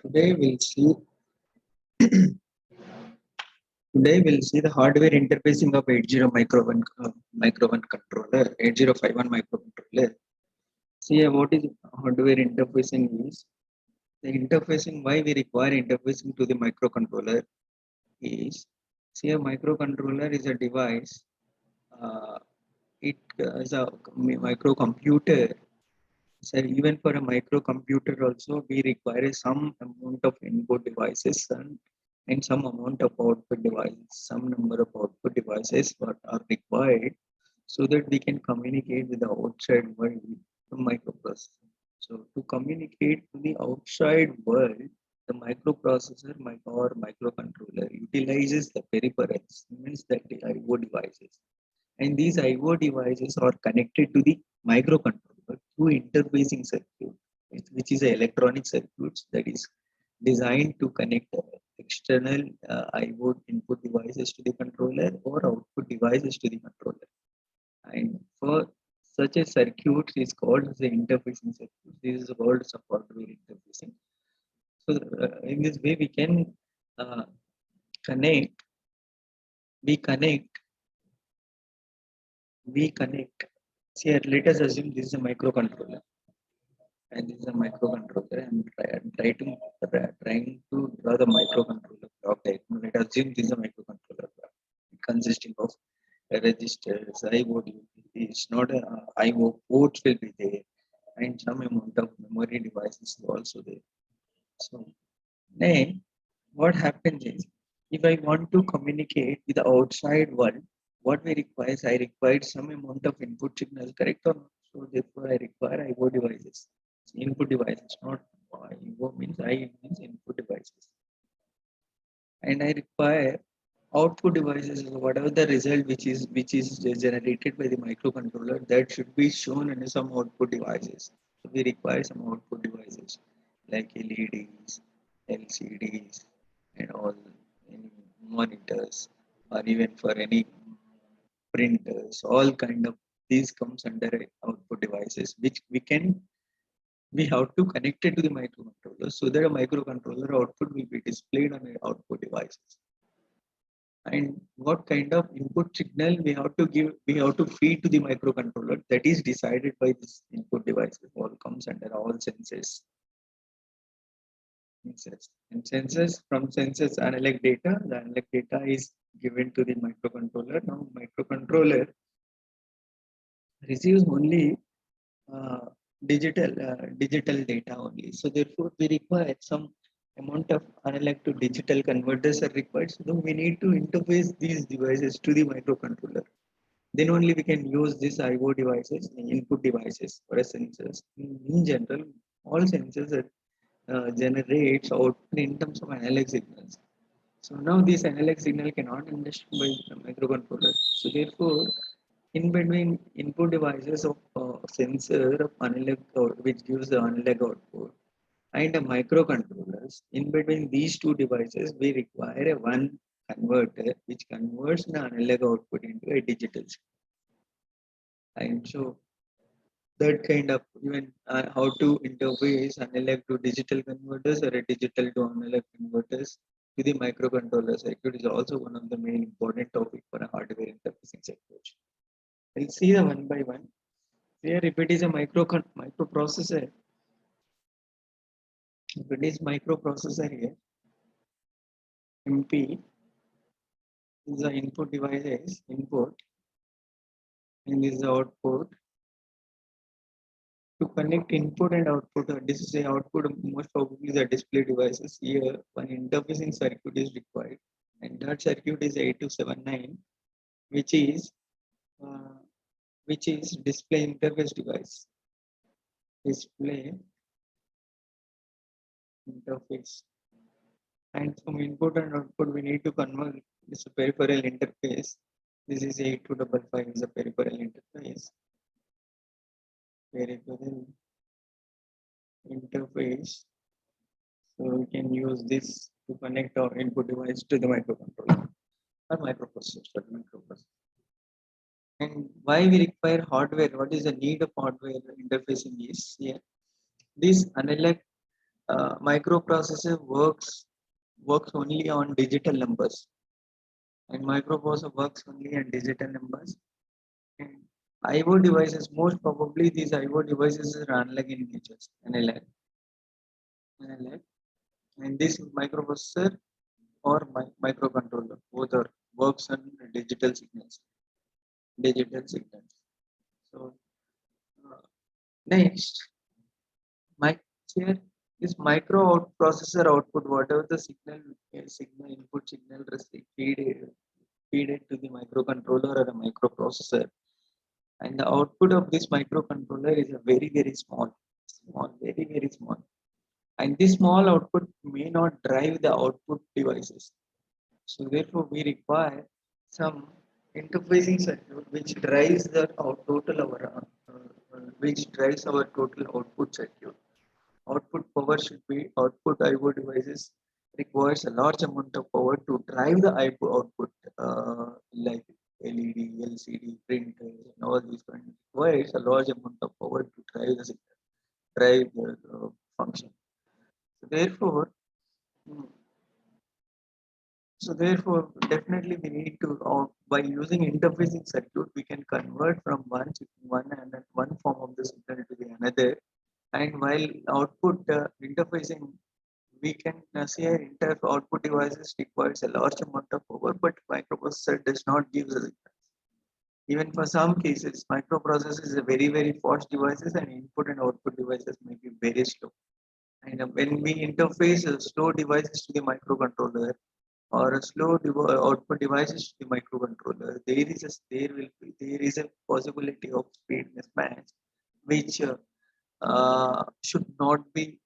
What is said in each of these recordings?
Today we'll see today we'll see the hardware interfacing of 80 micro 1 controller, 8051 microcontroller. See what is hardware interfacing is. The interfacing, why we require interfacing to the microcontroller is, see, a microcontroller is a device. It is a microcomputer. So even for a microcomputer also we require some amount of input devices and some amount of output devices, some number of output devices what are required so that we can communicate with the outside world with the microprocessor. So to communicate to the outside world, the microprocessor or microcontroller utilizes the peripherals, means that the IO devices. And these IO devices are connected to the microcontroller through interfacing circuit, which is a electronic circuits that is designed to connect external IO input devices to the controller or output devices to the controller. And for such a circuit is called the interfacing circuit. This is called hardware interfacing. So in this way we can uh, connect, we connect, we connect. See, let us assume this is a microcontroller, and this is a microcontroller. Trying to draw the microcontroller block diagram. Let us assume this is a microcontroller block consisting of registers, IO. It's not a IO ports will be there, and some amount of memory devices is also there. So then what happens is, if I want to communicate with the outside world, what we require is I require some amount of input signal, correct or not? So therefore I require IO devices, input devices, not IO means I means input devices. And I require output devices, whatever the result which is generated by the microcontroller, that should be shown in some output devices. So we require some output devices like LEDs, LCDs, and all any monitors, or even for any printers, all kind of these comes under output devices, which we have to connect it to the microcontroller so that a microcontroller output will be displayed on the output devices. And what kind of input signal we have to give, we have to feed to the microcontroller, that is decided by this input devices. All comes under all sensors. And sensors, from sensors analog data, the analog data is given to the microcontroller. Now microcontroller receives only digital data only. So therefore we require some amount of analog to digital converters are required. So we need to interface these devices to the microcontroller. Then only we can use these IO devices, input devices for sensors. In general, all sensors generates output in terms of analog signals. So now this analog signal cannot understand by the microcontroller. So therefore, in between input devices of sensor of analog which gives the analog output and a microcontrollers, in between these two devices we require a one converter which converts the analog output into a digital signal. And so that kind of even how to interface analog to digital converters or a digital to analog converters to the microcontroller circuit is also one of the main important topic for a hardware interfacing circuit. We'll see the one by one. Here, if it is a microprocessor, if it is microprocessor here, MP is the input device input, and this is the output. To connect input and output, this is the output, most probably the display devices. Here, one interfacing circuit is required, and that circuit is 8279, which is uh, display interface device. Display interface. And from input and output, we need to convert this peripheral interface. This is 8255 is a peripheral interface. Peripheral interface. So we can use this to connect our input device to the microcontroller or microprocessor. And why we require hardware? What is the need of hardware interfacing is here. This analog microprocessor works only on digital numbers, and microprocessor works only on digital numbers. And IO devices, most probably these IO devices are analog in nature, analog, and this microprocessor or microcontroller both are works on digital signals. So next, my here is micro out processor output, whatever the signal input signal receive feed it to the microcontroller or a microprocessor, and the output of this microcontroller is a very very small, and this small output may not drive the output devices. So therefore, we require some interfacing circuit which drives our total output circuit. Output power should be output IO devices requires a large amount of power to drive the IO output, like LED, LCD, printers, and all these kind requires a large amount of power to drive the function. So therefore, mm, definitely we need to, by using interfacing circuit, we can convert from one form of the signal to the another. And while output interfacing, we can say output devices requires a large amount of power, but microprocessor does not give the signal. Even for some cases, microprocessor is a very fast devices, and input and output devices may be very slow. And when we interface slow devices to the microcontroller, or a output devices to the microcontroller, there is a possibility of speed mismatch, which should not be,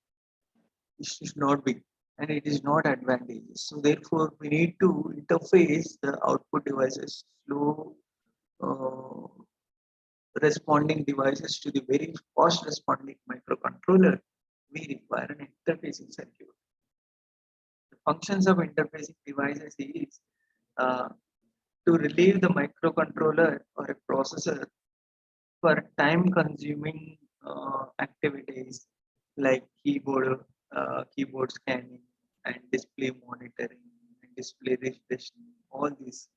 and it is not advantageous. So therefore, we need to interface the output devices slow responding devices to the very fast responding microcontroller. We require an interfacing circuit. The functions of interfacing devices is uh, to relieve the microcontroller or a processor for time consuming activities like keyboard scanning and display monitoring and display refreshing. All these,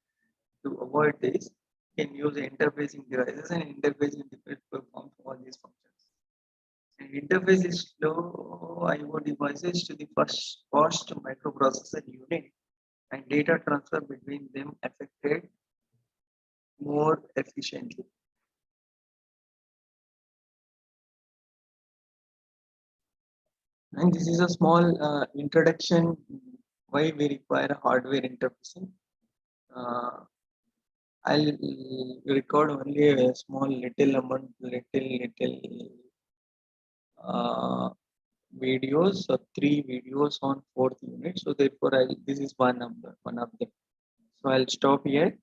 to avoid this, can use interfacing devices, and interfacing devices perform all these functions. And interface is slow IO devices to the first microprocessor unit, and data transfer between them affected more efficiently. And this is a small introduction why we require hardware interfacing. Uh, I'll record only a small little amount, little uh, videos, so 3 videos on fourth unit. So therefore, this is one of them. So I'll stop here.